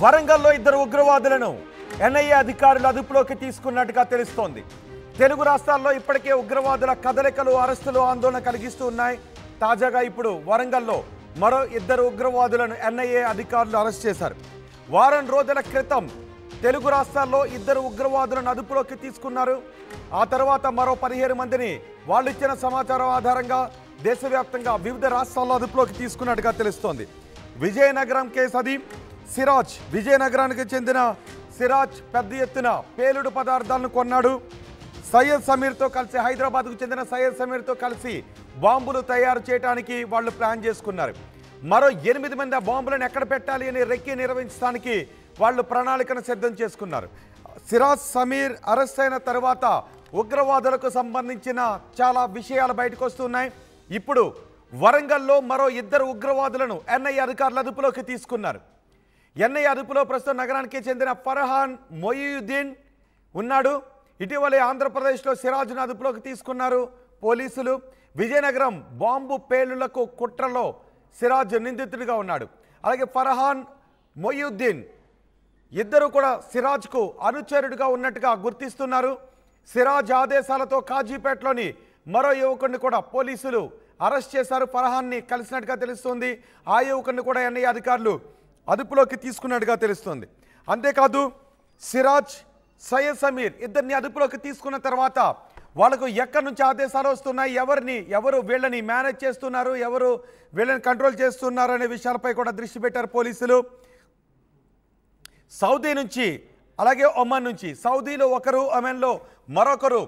వరంగల్లో ఇద్దరు ఉగ్రవాదులను ఎన్ఐఏ అధికారులు అదుపులోకి తీసుకున్నట్టుగా తెలుస్తోంది. తెలుగు రాష్ట్రాల్లో ఇప్పటికే ఉగ్రవాదుల కదలికలు, అరెస్టులు ఆందోళన కలిగిస్తూ ఉన్నాయి. తాజాగా ఇప్పుడు వరంగల్లో మరో ఇద్దరు ఉగ్రవాదులను ఎన్ఐఏ అధికారులు అరెస్ట్ చేశారు. వారం రోజుల క్రితం తెలుగు రాష్ట్రాల్లో ఇద్దరు ఉగ్రవాదులను అదుపులోకి తీసుకున్నారు. ఆ తర్వాత మరో 17 మందిని వాళ్ళు ఇచ్చిన సమాచారం ఆధారంగా దేశవ్యాప్తంగా వివిధ రాష్ట్రాల్లో అదుపులోకి తీసుకున్నట్టుగా తెలుస్తోంది. విజయనగరం కేసు అది. సిరాజ్, విజయనగరానికి చెందిన సిరాజ్ పెద్ద ఎత్తున పేలుడు పదార్థాలను కొన్నాడు. సయ్యద్ సమీర్తో కలిసి, హైదరాబాద్కు చెందిన సయ్యద్ సమీర్తో కలిసి బాంబులు తయారు చేయడానికి వాళ్ళు ప్లాన్ చేసుకున్నారు. మరో 8 మంది ఆ బాంబులను ఎక్కడ పెట్టాలి అని రెక్కి నిర్వహించడానికి వాళ్ళు ప్రణాళికను సిద్ధం చేసుకున్నారు. సిరాజ్ సమీర్ అరెస్ట్ అయిన తర్వాత ఉగ్రవాదులకు సంబంధించిన చాలా విషయాలు బయటకు వస్తున్నాయి. ఇప్పుడు వరంగల్లో మరో ఇద్దరు ఉగ్రవాదులను ఎన్ఐఏ అధికారులు అదుపులోకి తీసుకున్నారు. ఎన్ఐఏ అదుపులో ప్రస్తుతం నగరానికి చెందిన ఫర్హాన్ మొయియుద్దీన్ ఉన్నాడు. ఇటీవలే ఆంధ్రప్రదేశ్లో సిరాజ్ను అదుపులోకి తీసుకున్నారు పోలీసులు. విజయనగరం బాంబు పేలుళ్లకు కుట్రలో సిరాజ్ నిందితుడిగా ఉన్నాడు. అలాగే ఫర్హాన్ మొయియుద్దీన్ ఇద్దరు కూడా సిరాజ్కు అనుచరుడిగా ఉన్నట్టుగా గుర్తిస్తున్నారు. సిరాజ్ ఆదేశాలతో కాజీపేటలోని మరో యువకుడిని కూడా పోలీసులు అరెస్ట్ చేశారు. ఫర్హాన్ని కలిసినట్టుగా తెలుస్తుంది. ఆ యువకుడిని కూడా ఎన్ఐఏ అధికారులు అదుపులోకి తీసుకున్నట్టుగా తెలుస్తుంది. అంతేకాదు సిరాజ్, సయ్యద్ సమీర్ ఇద్దరిని అదుపులోకి తీసుకున్న తర్వాత వాళ్ళకు ఎక్కడి నుంచి ఆదేశాలు వస్తున్నాయి, ఎవరు వీళ్ళని మేనేజ్ చేస్తున్నారు, ఎవరు వీళ్ళని కంట్రోల్ చేస్తున్నారు అనే విషయాలపై కూడా దృష్టి పెట్టారు పోలీసులు. సౌదీ నుంచి, అలాగే ఒమన్ నుంచి, సౌదీలో ఒకరు, ఒమన్లో మరొకరు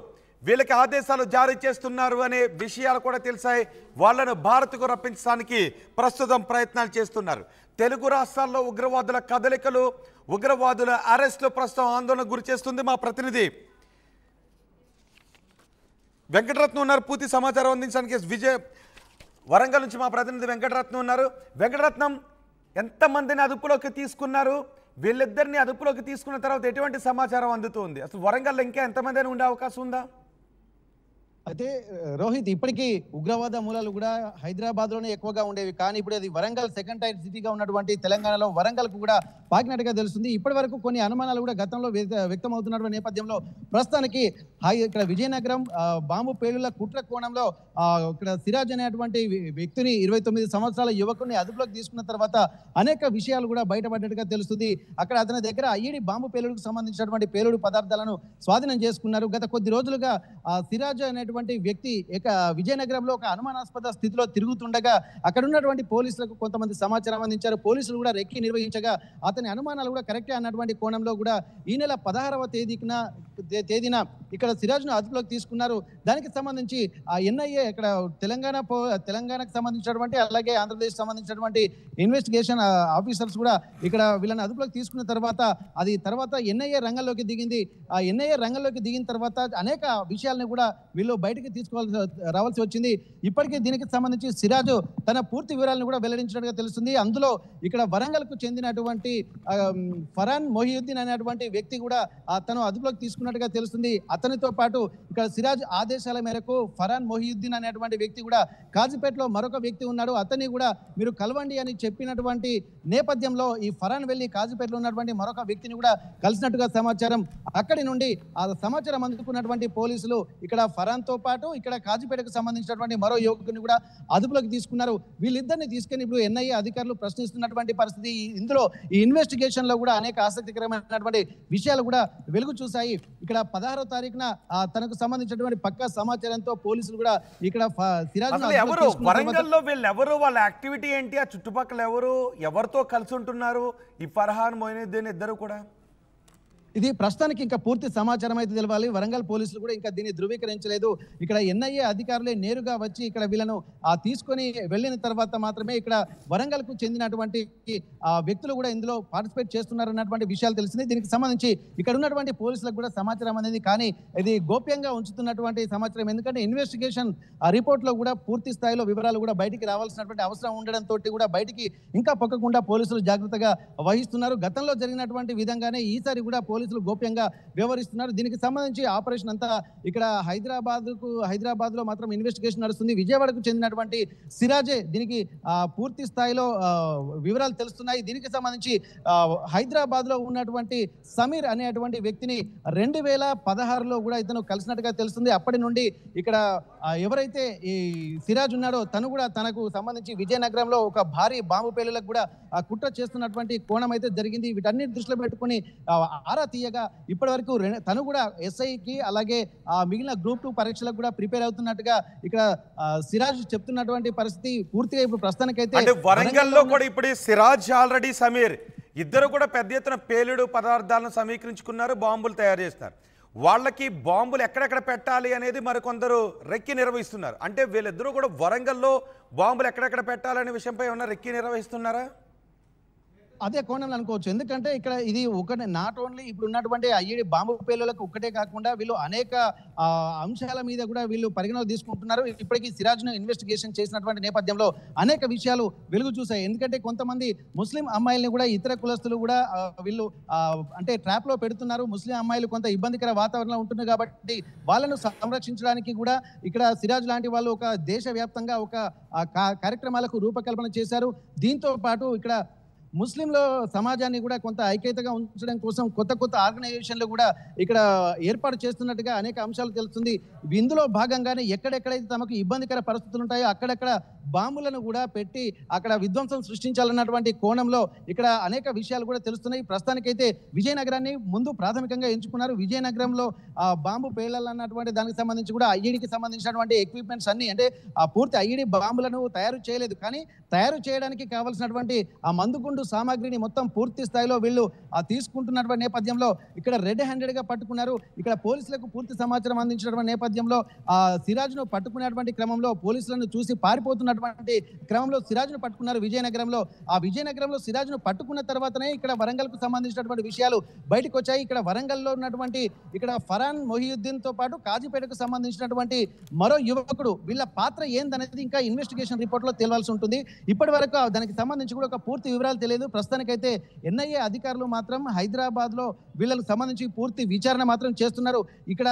వీళ్ళకి ఆదేశాలు జారీ చేస్తున్నారు అనే విషయాలు కూడా తెలిసాయి. వాళ్ళను భారత్కు రప్పించడానికి ప్రస్తుతం ప్రయత్నాలు చేస్తున్నారు. తెలుగు రాష్ట్రాల్లో ఉగ్రవాదుల కదలికలు, ఉగ్రవాదుల అరెస్టులు ప్రస్తుతం ఆందోళనకు గురి చేస్తుంది. మా ప్రతినిధి వెంకటరత్నం ఉన్నారు పూర్తి సమాచారం అందించడానికి. వరంగల్ నుంచి మా ప్రతినిధి వెంకటరత్నం ఉన్నారు. వెంకటరత్నం, ఎంతమందిని అదుపులోకి తీసుకున్నారు? వీళ్ళిద్దరిని అదుపులోకి తీసుకున్న తర్వాత ఎటువంటి సమాచారం అందుతుంది? అసలు వరంగల్లో ఇంకా ఎంతమంది ఉండే అవకాశం ఉందా? అయితే రోహిత్, ఇప్పటికీ ఉగ్రవాద మూలాలు కూడా హైదరాబాద్ లోనే ఎక్కువగా ఉండేవి. కానీ ఇప్పుడు అది వరంగల్ సెకండ్ టైర్ సిటీగా ఉన్నటువంటి తెలంగాణలో వరంగల్ కు కూడా పాకినట్టుగా తెలుస్తుంది. ఇప్పటి వరకు కొన్ని అనుమానాలు కూడా గతంలో వ్యక్తం అవుతున్నటువంటి నేపథ్యంలో ప్రస్తుతానికి ఇక్కడ విజయనగరం బాంబు పేలుళ్ల కుట్ర కోణంలో ఇక్కడ సిరాజ్ అనేటువంటి వ్యక్తిని, 29 సంవత్సరాల యువకుడిని అదుపులోకి తీసుకున్న తర్వాత అనేక విషయాలు కూడా బయటపడ్డట్టుగా తెలుస్తుంది. అక్కడ అతని దగ్గర ఐఈడి బాంబు పేలుడుకు సంబంధించినటువంటి పేలుడు పదార్థాలను స్వాధీనం చేసుకున్నారు. గత కొద్ది రోజులుగా సిరాజ్ అనేటువంటి వ్యక్తి విజయనగరంలో ఒక అనుమానాస్పద స్థితిలో తిరుగుతుండగా అక్కడ ఉన్నటువంటి పోలీసులకు కొంతమంది సమాచారం అందించారు. పోలీసులు కూడా రెక్కి నిర్వహించగా అతని అనుమానాలు కూడా కరెక్టే అన్నటువంటి కోణంలో కూడా ఈ నెల 16వ తేదీన ఇక్కడ సిరాజ్ను అదుపులోకి తీసుకున్నారు. దానికి సంబంధించి ఆ ఎన్ఐఏ ఇక్కడ తెలంగాణకు సంబంధించినటువంటి, అలాగే ఆంధ్రప్రదేశ్ సంబంధించినటువంటి ఇన్వెస్టిగేషన్ ఆఫీసర్స్ కూడా ఇక్కడ వీళ్ళని అదుపులోకి తీసుకున్న తర్వాత ఎన్ఐఏ రంగంలోకి దిగింది. ఆ ఎన్ఐఏ రంగంలోకి దిగిన తర్వాత అనేక విషయాలను కూడా వీళ్ళు బయటికి రావాల్సి వచ్చింది. ఇప్పటికే దీనికి సంబంధించి సిరాజు తన పూర్తి వివరాలను కూడా వెల్లడించినట్టుగా తెలుస్తుంది. అందులో ఇక్కడ వరంగల్ కు చెందినటువంటి ఫర్హాన్ మొయియుద్దీన్ అనేటువంటి వ్యక్తి కూడా తను అదుపులోకి తీసుకున్నట్టుగా తెలుస్తుంది. అతనితో పాటు ఇక్కడ సిరాజ్ ఆదేశాల మేరకు ఫర్హాన్ మొయియుద్దీన్ అనేటువంటి వ్యక్తి కూడా కాజీపేటలో మరొక వ్యక్తి ఉన్నాడు, అతన్ని కూడా మీరు కలవండి అని చెప్పినటువంటి నేపథ్యంలో ఈ ఫర్హాన్ వెళ్లి కాజీపేటలో ఉన్నటువంటి మరొక వ్యక్తిని కూడా కలిసినట్టుగా సమాచారం. అక్కడి నుండి ఆ సమాచారం అందుకున్నటువంటి పోలీసులు ఇక్కడ ఫర్హాన్ తో పాటు ఇక్కడ కాజీపేటకు సంబంధించినటువంటి మరో యువకుని కూడా అదుపులోకి తీసుకున్నారు. వీళ్ళిద్దరిని తీసుకుని ఇప్పుడు ఎన్ఐఏ అధికారులు ప్రశ్నిస్తున్నటువంటి పరిస్థితి. ఇందులో ఈ ఇన్వెస్టిగేషన్ లో కూడా అనేక ఆసక్తికరమైనటువంటి విషయాలు కూడా వెలుగు చూశాయి. ఇక్కడ 16వ తారీఖున తనకు సంబంధించినటువంటి పక్కా సమాచారంతో పోలీసులు కూడా ఇక్కడ వరంగల్లో వీళ్ళెవరు, వాళ్ళ యాక్టివిటీ ఏంటి, ఆ చుట్టుపక్కల ఎవరితో కలిసి ఉంటున్నారు ఈ ఫర్హాన్ మొయినుద్దీన్ ఇద్దరు కూడా? ఇది ప్రస్తుతానికి ఇంకా పూర్తి సమాచారం అయితే తెలవాలి. వరంగల్ పోలీసులు కూడా ఇంకా దీన్ని ధృవీకరించలేదు. ఇక్కడ ఎన్ఐఏ అధికారులే నేరుగా వచ్చి ఇక్కడ వీళ్ళను తీసుకొని వెళ్ళిన తర్వాత మాత్రమే ఇక్కడ వరంగల్ కు చెందినటువంటి వ్యక్తులు కూడా ఇందులో పార్టిసిపేట్ చేస్తున్నారు అన్నటువంటి విషయాలు తెలిసింది. దీనికి సంబంధించి ఇక్కడ ఉన్నటువంటి పోలీసులకు కూడా సమాచారం అనేది, కానీ ఇది గోప్యంగా ఉంచుతున్నటువంటి సమాచారం. ఎందుకంటే ఇన్వెస్టిగేషన్ రిపోర్ట్ లో కూడా పూర్తి స్థాయిలో వివరాలు కూడా బయటికి రావాల్సినటువంటి అవసరం ఉండడంతో కూడా బయటికి ఇంకా పొక్కకుండా పోలీసులు జాగ్రత్తగా వహిస్తున్నారు. గతంలో జరిగినటువంటి విధంగానే ఈసారి కూడా పోలీసులు గోప్యంగా వ్యవహరిస్తున్నారు. దీనికి సంబంధించి ఆపరేషన్ అంతా ఇక్కడ హైదరాబాద్ లో మాత్రం ఇన్వెస్టిగేషన్ నడుస్తుంది. విజయవాడకు చెందినటువంటి సిరాజే దీనికి పూర్తి స్థాయిలో వివరాలు తెలుస్తున్నాయి. దీనికి సంబంధించి హైదరాబాద్ లో ఉన్నటువంటి సమీర్ అనేటువంటి వ్యక్తిని 2016లో కూడా ఇతను కలిసినట్టుగా తెలుస్తుంది. అప్పటి నుండి ఇక్కడ ఎవరైతే ఈ సిరాజ్ ఉన్నాడో తను కూడా తనకు సంబంధించి విజయనగరంలో ఒక భారీ బాంబు పేలులకు కూడా కుట్ర చేస్తున్నటువంటి కోణం అయితే జరిగింది. వీటన్నిటి దృష్టిలో పెట్టుకుని ఆరా తీయగా ఇప్పటి వరకు తను కూడా ఎస్ఐకి అలాగే మిగిలిన గ్రూప్ 2 పరీక్షలకు కూడా ప్రిపేర్ అవుతున్నట్టుగా ఇక్కడ సిరాజ్ చెప్తున్నటువంటి పరిస్థితి పూర్తిగా ఇప్పుడు ప్రస్తుతానికైతే వరంగల్లో కూడా ఇప్పుడు సిరాజ్ ఆల్రెడీ సమీర్ ఇద్దరు కూడా పెద్ద ఎత్తున పేలుడు పదార్థాలను సమీకరించుకున్నారు, బాంబులు తయారు చేస్తున్నారు. వాళ్ళకి బాంబులు ఎక్కడెక్కడ పెట్టాలి అనేది మరికొందరు రెక్కి నిర్వహిస్తున్నారు. అంటే వీళ్ళిద్దరూ కూడా వరంగల్లో బాంబులు ఎక్కడెక్కడ పెట్టాలనే విషయంపై ఏమన్నా రెక్కి నిర్వహిస్తున్నారా? అదే కోణంలో అనుకోవచ్చు. ఎందుకంటే ఇక్కడ ఇది ఒకటే నాట్ ఓన్లీ ఇప్పుడు ఉన్నటువంటి ఐఈడి బాంబు పేలులకు ఒక్కటే కాకుండా వీళ్ళు అనేక అంశాల మీద కూడా వీళ్ళు పరిగణలోకి తీసుకుంటున్నారు. ఇప్పటికీ సిరాజ్ను ఇన్వెస్టిగేషన్ చేసినటువంటి నేపథ్యంలో అనేక విషయాలు వెలుగు చూశాయి. ఎందుకంటే కొంతమంది ముస్లిం అమ్మాయిల్ని కూడా ఇతర కులస్తులు కూడా వీళ్ళు అంటే ట్రాప్ లో పెడుతున్నారు. ముస్లిం అమ్మాయిలు కొంత ఇబ్బందికర వాతావరణంలో ఉంటుంది కాబట్టి వాళ్ళను సంరక్షించడానికి కూడా ఇక్కడ సిరాజ్ లాంటి వాళ్ళు ఒక దేశవ్యాప్తంగా ఒక కార్యక్రమాలకు రూపకల్పన చేశారు. దీంతో పాటు ఇక్కడ ముస్లింల సమాజాన్ని కూడా కొంత ఐక్యతగా ఉంచడం కోసం కొత్త ఆర్గనైజేషన్లు కూడా ఇక్కడ ఏర్పాటు చేస్తున్నట్టుగా అనేక అంశాలు తెలుస్తుంది. ఇందులో భాగంగానే ఎక్కడెక్కడైతే తమకు ఇబ్బందికర పరిస్థితులు ఉంటాయో అక్కడక్కడ బాంబులను కూడా పెట్టి అక్కడ విధ్వంసం సృష్టించాలన్నటువంటి కోణంలో ఇక్కడ అనేక విషయాలు కూడా తెలుస్తున్నాయి. ప్రస్తుతానికైతే విజయనగరాన్ని ముందు ప్రాథమికంగా ఎంచుకున్నారు. విజయనగరంలో బాంబు పేలాలన్నటువంటి దానికి సంబంధించి కూడా ఐఈడికి సంబంధించినటువంటి ఎక్విప్మెంట్స్ అన్ని అంటే పూర్తి ఐఈడి బాంబులను తయారు చేయలేదు, కానీ తయారు చేయడానికి కావాల్సినటువంటి ఆ మందుగుండు సామాగ్రిని మొత్తం పూర్తి స్థాయిలో వీళ్ళు తీసుకుంటున్నటువంటి నేపథ్యంలో ఇక్కడ రెడ్ హ్యాండెడ్ గా పట్టుకున్నారు. ఇక్కడ పోలీసులకు పూర్తి సమాచారం అందించినటువంటి నేపథ్యంలో సిరాజ్ను పట్టుకునేటువంటి క్రమంలో పోలీసులను చూసి పారిపోతున్నటువంటి క్రమంలో సిరాజ్ను పట్టుకున్నారు విజయనగరంలో. ఆ విజయనగరంలో సిరాజ్ను పట్టుకున్న తర్వాతనే ఇక్కడ వరంగల్ కు సంబంధించినటువంటి విషయాలు బయటకు వచ్చాయి. ఇక్కడ వరంగల్లో ఉన్నటువంటి ఇక్కడ ఫరాన్ మొహియుద్దీన్ తో పాటు కాజీపేటకు సంబంధించినటువంటి మరో యువకుడు వీళ్ళ పాత్ర ఏందనేది ఇంకా ఇన్వెస్టిగేషన్ రిపోర్ట్ లో తేలాల్సి ఉంటుంది. ఇప్పటి వరకు దానికి సంబంధించి కూడా ఒక పూర్తి వివరాలు తెలియదు. ప్రస్తుతానికైతే ఎన్ఐఏ అధికారులు మాత్రం హైదరాబాద్ లో వీళ్ళకు సంబంధించి పూర్తి విచారణ మాత్రం చేస్తున్నారు. ఇక్కడ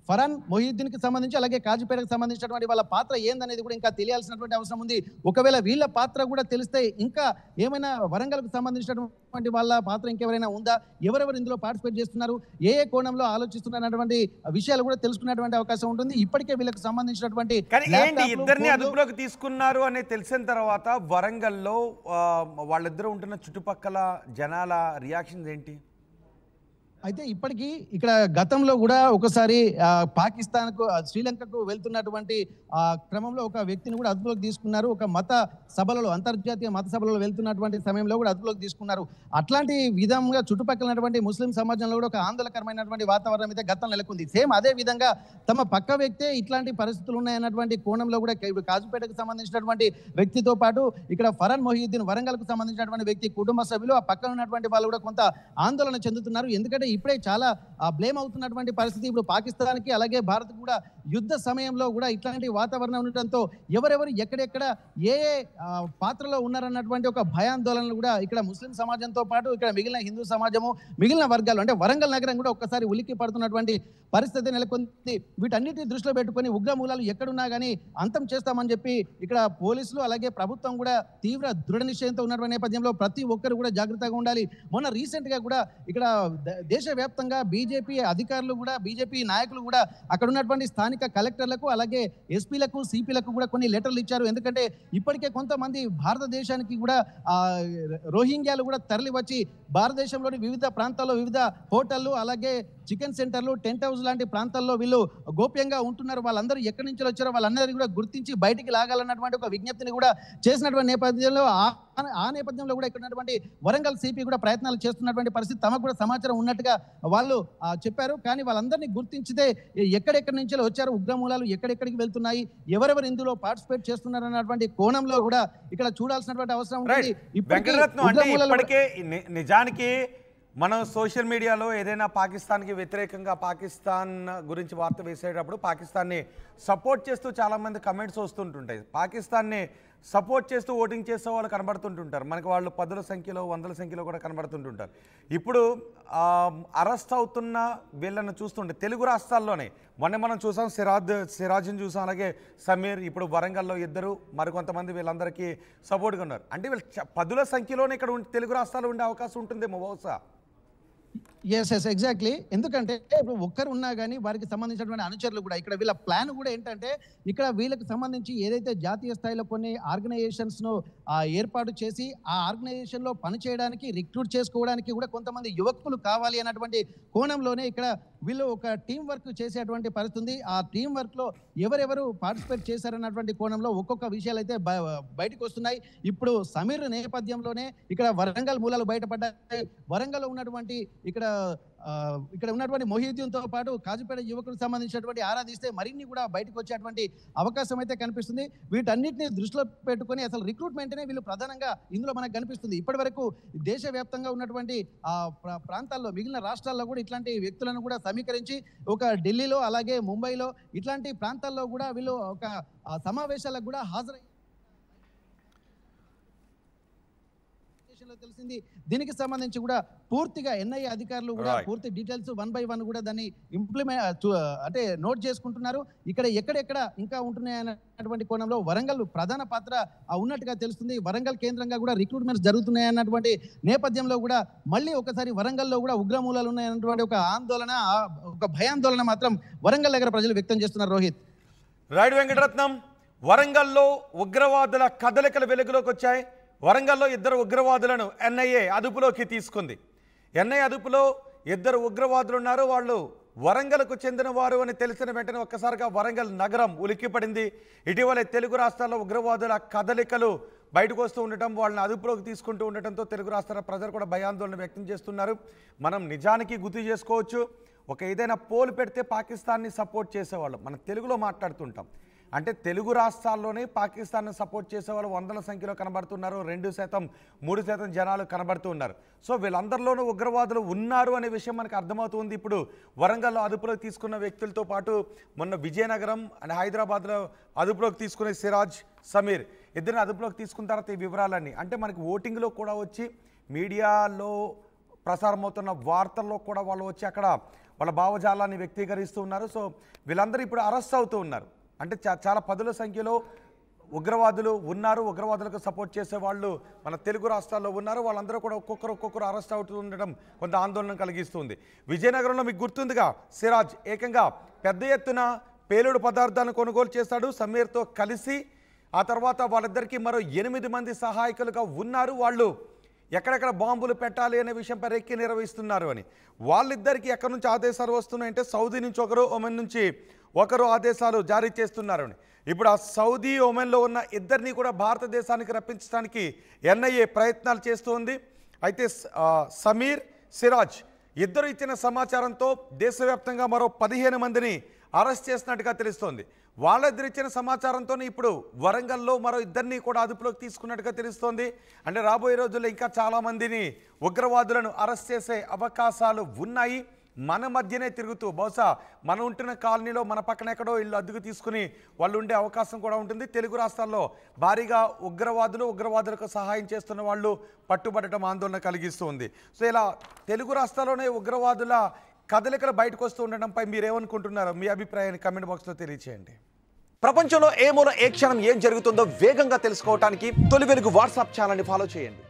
ఫరాన్ మొహియుద్దీన్ కి సంబంధించి అలాగే కాజీపేటకు సంబంధించినటువంటి వాళ్ళ పాత్ర ఏందనేది కూడా ఇంకా తెలియాల్సినటువంటి అవసరం ఉంది. ఒకవేళ వీళ్ళ పాత్ర కూడా తెలిస్తే ఇంకా ఏమైనా వరంగల్కు సంబంధించినటువంటి వాళ్ళ పాత్ర ఇంకెవరైనా ఉందా, ఎవరెవరు ఇందులో పార్టిసిపేట్ చేస్తున్నారు, ఏ కోణంలో ఆలోచిస్తున్నటువంటి విషయాలు కూడా తెలుసుకునేటువంటి అవకాశం ఉంటుంది. ఇప్పటికే వీళ్ళకి సంబంధించినటువంటి ఇద్దరిని అదుపులోకి తీసుకున్నారు అని తెలిసిన తర్వాత వరంగల్లో వాళ్ళిద్దరూ ఉంటున్న చుట్టుపక్కల జనాల రియాక్షన్స్ ఏంటి? అయితే ఇప్పటికీ ఇక్కడ గతంలో కూడా ఒకసారి పాకిస్తాన్కు శ్రీలంకకు వెళ్తున్నటువంటి క్రమంలో ఒక వ్యక్తిని కూడా అదుపులోకి తీసుకున్నారు. ఒక మత సభలలో అంతర్జాతీయ మత సభలలో వెళ్తున్నటువంటి సమయంలో కూడా అదుపులోకి తీసుకున్నారు. అట్లాంటి విధంగా చుట్టుపక్కలటువంటి ముస్లిం సమాజంలో కూడా ఒక ఆందోళనకరమైనటువంటి వాతావరణం అయితే గతంలో నెలకొంది. సేమ్ అదే విధంగా తమ పక్క వ్యక్తే ఇట్లాంటి పరిస్థితులు ఉన్నాయన్నటువంటి కోణంలో కూడా కాజుపేటకు సంబంధించినటువంటి వ్యక్తితో పాటు ఇక్కడ ఫరాన్ మొహియుద్దీన్ వరంగల్కు సంబంధించినటువంటి వ్యక్తి కుటుంబ సభ్యులు ఆ పక్కన ఉన్నటువంటి వాళ్ళు కూడా కొంత ఆందోళన చెందుతున్నారు. ఎందుకంటే ఇప్పుడే చాలా బ్లేమ్ అవుతున్నటువంటి పరిస్థితి ఇప్పుడు పాకిస్తాన్కి అలాగే భారత్ కూడా యుద్ధ సమయంలో కూడా ఇట్లాంటి వాతావరణం ఉండటంతో ఎవరెవరు ఎక్కడెక్కడ ఏ పాత్రలో ఉన్నారన్నటువంటి ఒక భయాందోళనలు కూడా ఇక్కడ ముస్లిం సమాజంతో పాటు ఇక్కడ మిగిలిన హిందూ సమాజము మిగిలిన వర్గాలు అంటే వరంగల్ నగరం కూడా ఒక్కసారి ఉలిక్కి పడుతున్నటువంటి పరిస్థితి నెలకొంది. వీటన్నిటిని దృష్టిలో పెట్టుకొని ఉగ్రమూలాలు ఎక్కడున్నా కానీ అంతం చేస్తామని చెప్పి ఇక్కడ పోలీసులు అలాగే ప్రభుత్వం కూడా తీవ్ర దృఢ నిశ్చయంతో ఉన్నటువంటి నేపథ్యంలో ప్రతి ఒక్కరు కూడా జాగ్రత్తగా ఉండాలి. మొన్న రీసెంట్ గా కూడా ఇక్కడ దేశవ్యాప్తంగా బీజేపీ అధికారులు కూడా బీజేపీ నాయకులు కూడా అక్కడ ఉన్నటువంటి స్థానిక కలెక్టర్లకు అలాగే ఎస్పీలకు సిపిలకు కూడా కొన్ని లెటర్లు ఇచ్చారు. ఎందుకంటే ఇప్పటికే కొంతమంది భారతదేశానికి కూడా రోహింగ్యాలు కూడా తరలి వచ్చి భారతదేశంలోని వివిధ ప్రాంతాల్లో వివిధ హోటళ్లు అలాగే చికెన్ సెంటర్లు టెంట్ హౌస్ లాంటి ప్రాంతాల్లో వీళ్ళు గోప్యంగా ఉంటున్నారు. వాళ్ళందరూ ఎక్కడి నుంచి వచ్చారో వాళ్ళందరినీ కూడా గుర్తించి బయటికి లాగాలన్నటువంటి ఒక విజ్ఞప్తిని కూడా చేసినటువంటి నేపథ్యంలో ఆ నేపథ్యంలో కూడా ఇక్కడ ఉన్నటువంటి వరంగల్ సిపి కూడా ప్రయత్నాలు చేస్తున్నటువంటి పరిస్థితి తమకు కూడా సమాచారం ఉన్నట్టుగా వాళ్ళు చెప్పారు. కానీ వాళ్ళందరినీ గుర్తించితే ఎక్కడెక్కడి నుంచి వచ్చారు, ఉగ్రమూలాలు ఎక్కడెక్కడికి వెళ్తున్నాయి, ఎవరెవరు ఇందులో పార్టిసిపేట్ చేస్తున్నారు అన్నటువంటి కోణంలో కూడా ఇక్కడ చూడాల్సినటువంటి అవసరం ఉంది. ఇప్పటికే నిజానికి మనం సోషల్ మీడియాలో ఏదైనా పాకిస్తాన్కి వ్యతిరేకంగా పాకిస్తాన్ గురించి వార్త వేసేటప్పుడు పాకిస్తాన్ని సపోర్ట్ చేస్తూ చాలామంది కమెంట్స్ వస్తుంటుంటాయి. పాకిస్తాన్ని సపోర్ట్ చేస్తూ ఓటింగ్ చేసే వాళ్ళు కనబడుతుంటుంటారు. మనకి వాళ్ళు పదుల సంఖ్యలో, వందల సంఖ్యలో కూడా కనబడుతుంటుంటారు. ఇప్పుడు అరెస్ట్ అవుతున్న వీళ్ళని చూస్తుంటే తెలుగు రాష్ట్రాల్లోనే మొన్న మనం చూసాం, సిరాజ్ని చూసాం, అలాగే సమీర్, ఇప్పుడు వరంగల్లో ఇద్దరు, మరికొంతమంది వీళ్ళందరికీ సపోర్ట్గా ఉన్నారు. అంటే వీళ్ళు పదుల సంఖ్యలోనే ఇక్కడ తెలుగు రాష్ట్రాల్లో ఉండే అవకాశం ఉంటుందేమో బహుశా. Yes exactly. ఎందుకంటే ఇప్పుడు ఒక్కరు ఉన్నా కానీ వారికి సంబంధించినటువంటి అనుచరులు కూడా ఇక్కడ వీళ్ళ ప్లాన్ కూడా ఏంటంటే ఇక్కడ వీళ్ళకి సంబంధించి ఏదైతే జాతీయ స్థాయిలో కొన్ని ఆర్గనైజేషన్స్ ను ఏర్పాటు చేసి ఆ ఆర్గనైజేషన్ లో పనిచేయడానికి రిక్రూట్ చేసుకోవడానికి కూడా కొంతమంది యువకులు కావాలి అన్నటువంటి కోణంలోనే ఇక్కడ వీళ్ళు ఒక టీం వర్క్ చేసేటువంటి పరిస్థితి. ఆ టీం వర్క్ లో ఎవరెవరు పార్టిసిపేట్ చేశారన్నటువంటి కోణంలో ఒక్కొక్క విషయాలు అయితే బయటకు వస్తున్నాయి. ఇప్పుడు సమీర్ నేపథ్యంలోనే ఇక్కడ వరంగల్ మూలాలు బయటపడ్డాయి. వరంగల్లో ఉన్నటువంటి ఇక్కడ ఉన్నటువంటి మొహిద్దీన్తో పాటు కాజీపేట యువకులకు సంబంధించినటువంటి ఆరాధిస్తే మరిన్ని కూడా బయటకు వచ్చేటువంటి అవకాశం అయితే కనిపిస్తుంది. వీటన్నిటిని దృష్టిలో పెట్టుకొని అసలు రిక్రూట్మెంట్నే వీళ్ళు ప్రధానంగా ఇందులో మనకు కనిపిస్తుంది. ఇప్పటి వరకు దేశవ్యాప్తంగా ఉన్నటువంటి ప్రాంతాల్లో మిగిలిన రాష్ట్రాల్లో కూడా ఇట్లాంటి వ్యక్తులను కూడా సమీకరించి ఒక ఢిల్లీలో అలాగే ముంబైలో ఇట్లాంటి ప్రాంతాల్లో కూడా వీళ్ళు ఒక సమావేశాలకు కూడా హాజరై తెలిసింది. దీనికి సంబంధించి కూడా పూర్తిగా ఎన్ఐఏ అధికారులు కూడా పూర్తి డీటెయిల్స్ 1 by 1 కూడా దాన్ని ఇంప్లిమెంట్ అంటే నోట్ చేసుకుంటున్నారు. ఇక్కడ ఎక్కడెక్కడ ఇంకా ఉంటున్నాయన్నటువంటి కోణంలో వరంగల్ ప్రధాన పాత్ర ఉన్నట్టుగా తెలుస్తుంది. వరంగల్ కేంద్రంగా కూడా రిక్రూట్మెంట్స్ జరుగుతున్నాయన్నటువంటి నేపథ్యంలో కూడా మళ్ళీ ఒకసారి వరంగల్లో కూడా ఉగ్రమూలాలు ఉన్నాయన్నటువంటి ఒక ఆందోళన, ఒక భయాందోళన మాత్రం వరంగల్ దగ్గర ప్రజలు వ్యక్తం చేస్తున్నారు. రోహిత్. రైట్ వెంకటరత్నం, వరంగల్లో ఉగ్రవాదుల కదలికలు వెలుగులోకి వచ్చాయి. వరంగల్లో ఇద్దరు ఉగ్రవాదులను ఎన్ఐఏ అదుపులోకి తీసుకుంది. ఎన్ఐఏ అదుపులో ఇద్దరు ఉగ్రవాదులు ఉన్నారు. వాళ్ళు వరంగల్కు చెందిన వారు అని తెలిసిన వెంటనే ఒక్కసారిగా వరంగల్ నగరం ఉలిక్కిపడింది. ఇటీవలే తెలుగు రాష్ట్రాల్లో ఉగ్రవాదుల కదలికలు బయటకు వస్తూ ఉండటం, వాళ్ళని అదుపులోకి తీసుకుంటూ ఉండటంతో తెలుగు రాష్ట్రాల ప్రజలు కూడా భయాందోళన వ్యక్తం చేస్తున్నారు. మనం నిజానికి గుర్తు చేసుకోవచ్చు, ఒక ఏదైనా పోలు పెడితే పాకిస్తాన్ని సపోర్ట్ చేసేవాళ్ళు మనం తెలుగులో మాట్లాడుతుంటాం. అంటే తెలుగు రాష్ట్రాల్లోనే పాకిస్తాన్ను సపోర్ట్ చేసేవాళ్ళు వందల సంఖ్యలో కనబడుతున్నారు. 2%, 3% జనాలు కనబడుతూ ఉన్నారు. సో వీళ్ళందరిలోనూ ఉగ్రవాదులు ఉన్నారు అనే విషయం మనకు అర్థమవుతుంది. ఇప్పుడు వరంగల్లో అదుపులోకి తీసుకున్న వ్యక్తులతో పాటు మొన్న విజయనగరం అండ్ హైదరాబాద్లో అదుపులోకి తీసుకునే సిరాజ్, సమీర్ ఇద్దరిని అదుపులోకి తీసుకున్న తర్వాత ఈ వివరాలన్నీ అంటే మనకి ఓటింగ్లో కూడా వచ్చి మీడియాలో ప్రసారమవుతున్న వార్తల్లో కూడా వాళ్ళు వచ్చి అక్కడ వాళ్ళ భావజాలాన్ని వ్యక్తీకరిస్తూ ఉన్నారు. సో వీళ్ళందరూ ఇప్పుడు అరెస్ట్ అవుతూ ఉన్నారు. అంటే చాలా పదుల సంఖ్యలో ఉగ్రవాదులు ఉన్నారు. ఉగ్రవాదులకు సపోర్ట్ చేసే వాళ్ళు మన తెలుగు రాష్ట్రాల్లో ఉన్నారు. వాళ్ళందరూ కూడా ఒక్కొక్కరు అరెస్ట్ అవుతూ ఉండడం కొంత ఆందోళన కలిగిస్తుంది. విజయనగరంలో మీకు గుర్తుందిగా, సిరాజ్ ఏకంగా పెద్ద ఎత్తున పేలుడు పదార్థాలను కొనుగోలు చేశాడు సమీర్తో కలిసి. ఆ తర్వాత వాళ్ళిద్దరికీ మరో 8 మంది సహాయకులుగా ఉన్నారు. వాళ్ళు ఎక్కడెక్కడ బాంబులు పెట్టాలి అనే విషయంపై రెక్కి నిర్వహిస్తున్నారు అని. వాళ్ళిద్దరికీ ఎక్కడి నుంచి ఆదేశాలు వస్తున్నాయంటే సౌదీ నుంచి ఒకరు, ఒమన్ నుంచి ఒకరు ఆదేశాలు జారీ చేస్తున్నారు అని. ఇప్పుడు ఆ సౌదీ, ఒమన్లో ఉన్న ఇద్దరిని కూడా భారతదేశానికి రప్పించడానికి ఎన్ఐఏ ప్రయత్నాలు చేస్తుంది. అయితే సమీర్, సిరాజ్ ఇద్దరు ఇచ్చిన సమాచారంతో దేశవ్యాప్తంగా మరో 15 మందిని అరెస్ట్ చేసినట్టుగా తెలుస్తోంది. వాళ్ళిద్దరు ఇచ్చిన సమాచారంతోనే ఇప్పుడు వరంగల్లో మరో ఇద్దరిని కూడా అదుపులోకి తీసుకున్నట్టుగా తెలుస్తోంది. అంటే రాబోయే రోజుల్లో ఇంకా చాలామందిని ఉగ్రవాదులను అరెస్ట్ చేసే అవకాశాలు ఉన్నాయి. మన మధ్యనే తిరుగుతూ బహుశా మనం ఉంటున్న కాలనీలో మన పక్కన ఎక్కడో ఇల్లు అద్దెకు తీసుకుని వాళ్ళు ఉండే అవకాశం కూడా ఉంటుంది. తెలుగు రాష్ట్రాల్లో భారీగా ఉగ్రవాదులకు సహాయం చేస్తున్న వాళ్ళు పట్టుబడటం ఆందోళన కలిగిస్తుంది. సో ఇలా తెలుగు రాష్ట్రాల్లోనే ఉగ్రవాదుల కదలికలు బయటకు వస్తూ ఉండడంపై మీరేమనుకుంటున్నారో మీ అభిప్రాయాన్ని కమెంట్ బాక్స్లో తెలియచేయండి. ప్రపంచంలో ఏ మూల ఏ క్షణం ఏం జరుగుతుందో వేగంగా తెలుసుకోవడానికి తొలి వెలుగు వాట్సాప్ ఛానల్ని ఫాలో చేయండి.